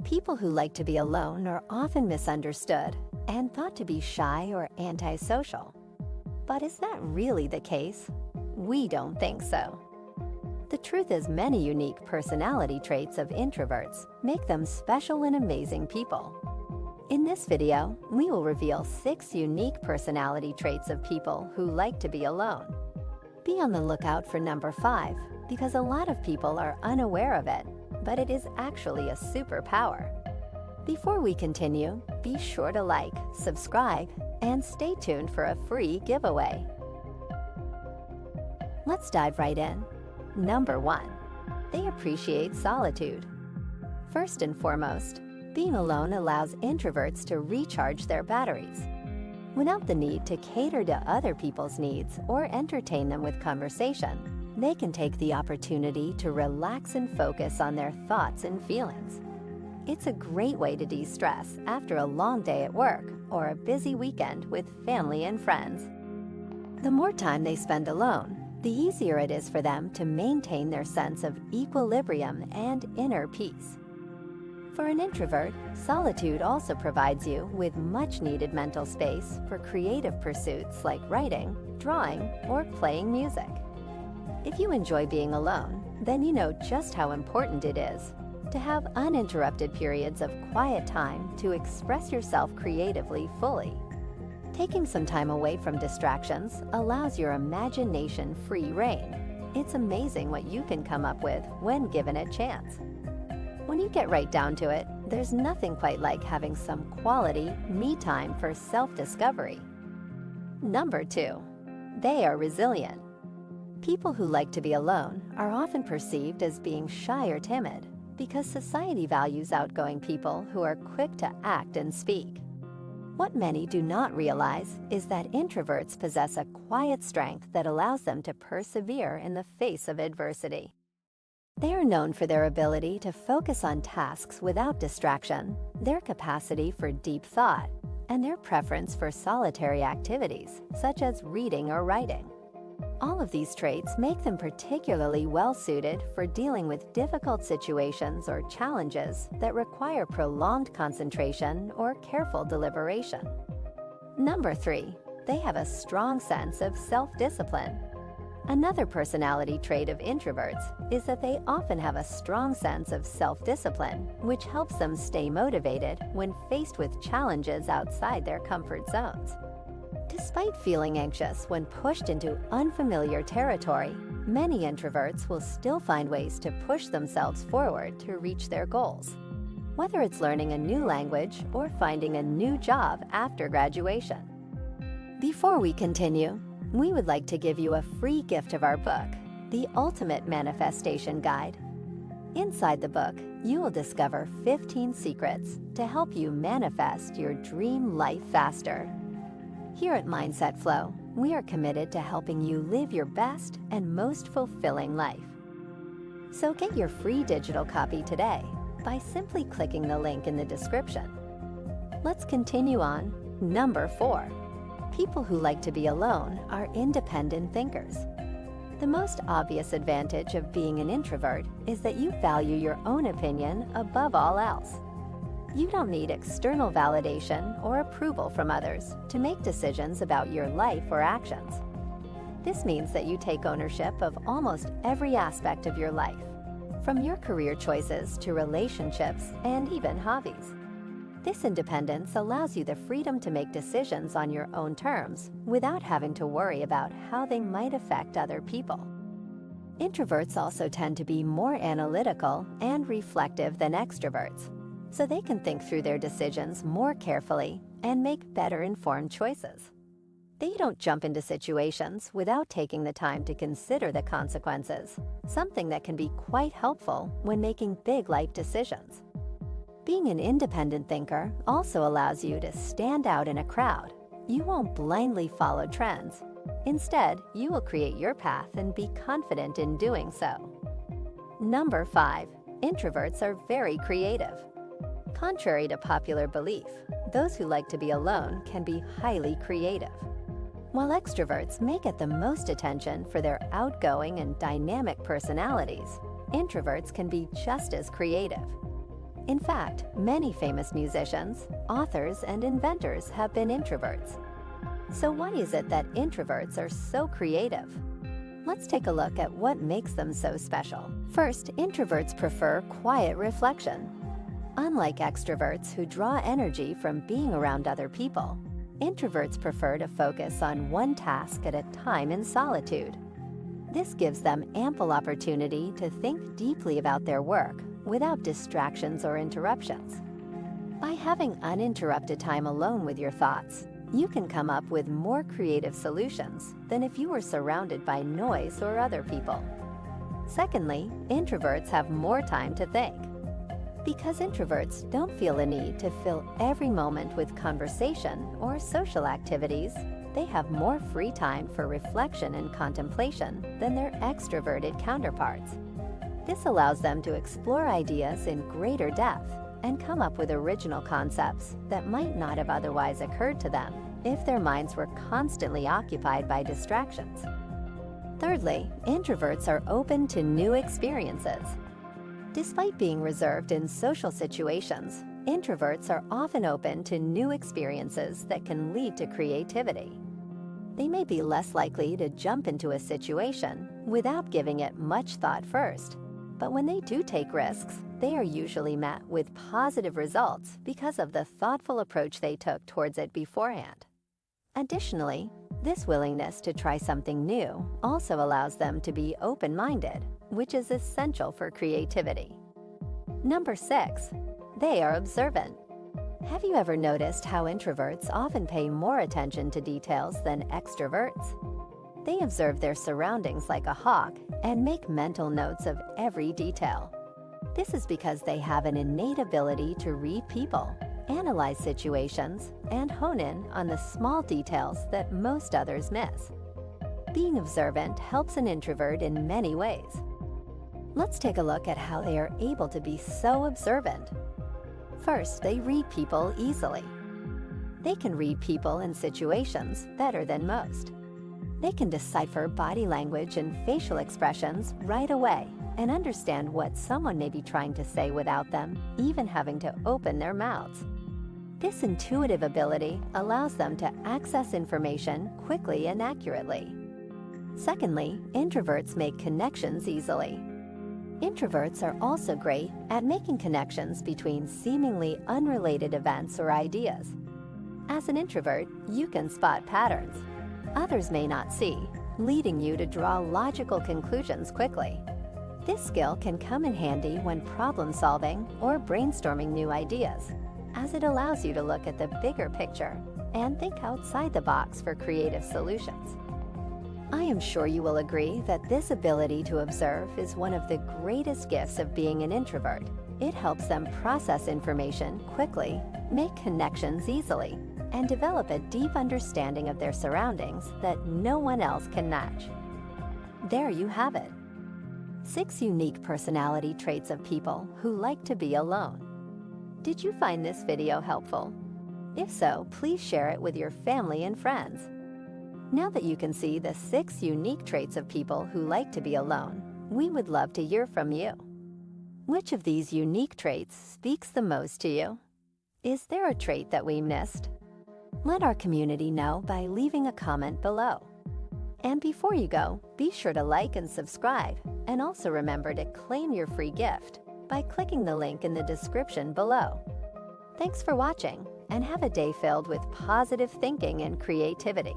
People who like to be alone are often misunderstood and thought to be shy or antisocial. But is that really the case? We don't think so. The truth is, many unique personality traits of introverts make them special and amazing people. In this video, we will reveal 6 unique personality traits of people who like to be alone. Be on the lookout for number 5, because a lot of people are unaware of it, but it is actually a superpower. Before we continue, be sure to like, subscribe, and stay tuned for a free giveaway. Let's dive right in. Number 1. They appreciate solitude. First and foremost, being alone allows introverts to recharge their batteries. Without the need to cater to other people's needs or entertain them with conversation, they can take the opportunity to relax and focus on their thoughts and feelings. It's a great way to de-stress after a long day at work or a busy weekend with family and friends. The more time they spend alone, the easier it is for them to maintain their sense of equilibrium and inner peace. For an introvert, solitude also provides you with much-needed mental space for creative pursuits like writing, drawing, or playing music. If you enjoy being alone, then you know just how important it is to have uninterrupted periods of quiet time to express yourself creatively fully. Taking some time away from distractions allows your imagination free rein. It's amazing what you can come up with when given a chance. When you get right down to it, there's nothing quite like having some quality me time for self-discovery. Number 2. They are resilient. People who like to be alone are often perceived as being shy or timid because society values outgoing people who are quick to act and speak. What many do not realize is that introverts possess a quiet strength that allows them to persevere in the face of adversity. They are known for their ability to focus on tasks without distraction, their capacity for deep thought, and their preference for solitary activities, such as reading or writing. All of these traits make them particularly well-suited for dealing with difficult situations or challenges that require prolonged concentration or careful deliberation. Number 3. They have a strong sense of self-discipline. Another personality trait of introverts is that they often have a strong sense of self-discipline, which helps them stay motivated when faced with challenges outside their comfort zones. Despite feeling anxious when pushed into unfamiliar territory, many introverts will still find ways to push themselves forward to reach their goals. Whether it's learning a new language or finding a new job after graduation. Before we continue, we would like to give you a free gift of our book, The Ultimate Manifestation Guide. Inside the book, you will discover 15 secrets to help you manifest your dream life faster. Here at Mindset Flow, we are committed to helping you live your best and most fulfilling life. So get your free digital copy today by simply clicking the link in the description. Let's continue on. Number 4. People who like to be alone are independent thinkers. The most obvious advantage of being an introvert is that you value your own opinion above all else. You don't need external validation or approval from others to make decisions about your life or actions. This means that you take ownership of almost every aspect of your life, from your career choices to relationships and even hobbies. This independence allows you the freedom to make decisions on your own terms without having to worry about how they might affect other people. Introverts also tend to be more analytical and reflective than extroverts, so they can think through their decisions more carefully and make better informed choices. They don't jump into situations without taking the time to consider the consequences, something that can be quite helpful when making big life decisions. Being an independent thinker also allows you to stand out in a crowd. You won't blindly follow trends. Instead, you will create your path and be confident in doing so. Number 5. Introverts are very creative. Contrary to popular belief, those who like to be alone can be highly creative. While extroverts may get the most attention for their outgoing and dynamic personalities, introverts can be just as creative. In fact, many famous musicians, authors, and inventors have been introverts. So why is it that introverts are so creative? Let's take a look at what makes them so special. First, introverts prefer quiet reflection. Unlike extroverts who draw energy from being around other people, introverts prefer to focus on one task at a time in solitude. This gives them ample opportunity to think deeply about their work without distractions or interruptions. By having uninterrupted time alone with your thoughts, you can come up with more creative solutions than if you were surrounded by noise or other people. Secondly, introverts have more time to think. Because introverts don't feel a need to fill every moment with conversation or social activities, they have more free time for reflection and contemplation than their extroverted counterparts. This allows them to explore ideas in greater depth and come up with original concepts that might not have otherwise occurred to them if their minds were constantly occupied by distractions. Thirdly, introverts are open to new experiences. Despite being reserved in social situations, introverts are often open to new experiences that can lead to creativity. They may be less likely to jump into a situation without giving it much thought first, but when they do take risks, they are usually met with positive results because of the thoughtful approach they took towards it beforehand. Additionally, this willingness to try something new also allows them to be open-minded, which is essential for creativity. Number 6, they are observant. Have you ever noticed how introverts often pay more attention to details than extroverts? They observe their surroundings like a hawk and make mental notes of every detail. This is because they have an innate ability to read people, analyze situations, and hone in on the small details that most others miss. Being observant helps an introvert in many ways. Let's take a look at how they are able to be so observant. First, they read people easily. They can read people and situations better than most. They can decipher body language and facial expressions right away and understand what someone may be trying to say without them even having to open their mouths. This intuitive ability allows them to access information quickly and accurately. Secondly, introverts make connections easily. Introverts are also great at making connections between seemingly unrelated events or ideas. As an introvert, you can spot patterns others may not see, leading you to draw logical conclusions quickly. This skill can come in handy when problem-solving or brainstorming new ideas, as it allows you to look at the bigger picture and think outside the box for creative solutions. I am sure you will agree that this ability to observe is one of the greatest gifts of being an introvert. It helps them process information quickly, make connections easily, and develop a deep understanding of their surroundings that no one else can match. There you have it. 6 unique personality traits of people who like to be alone. Did you find this video helpful? If so, please share it with your family and friends. Now that you can see the 6 unique traits of people who like to be alone, we would love to hear from you. Which of these unique traits speaks the most to you? Is there a trait that we missed? Let our community know by leaving a comment below. And before you go, be sure to like and subscribe, and also remember to claim your free gift by clicking the link in the description below. Thanks for watching, and have a day filled with positive thinking and creativity.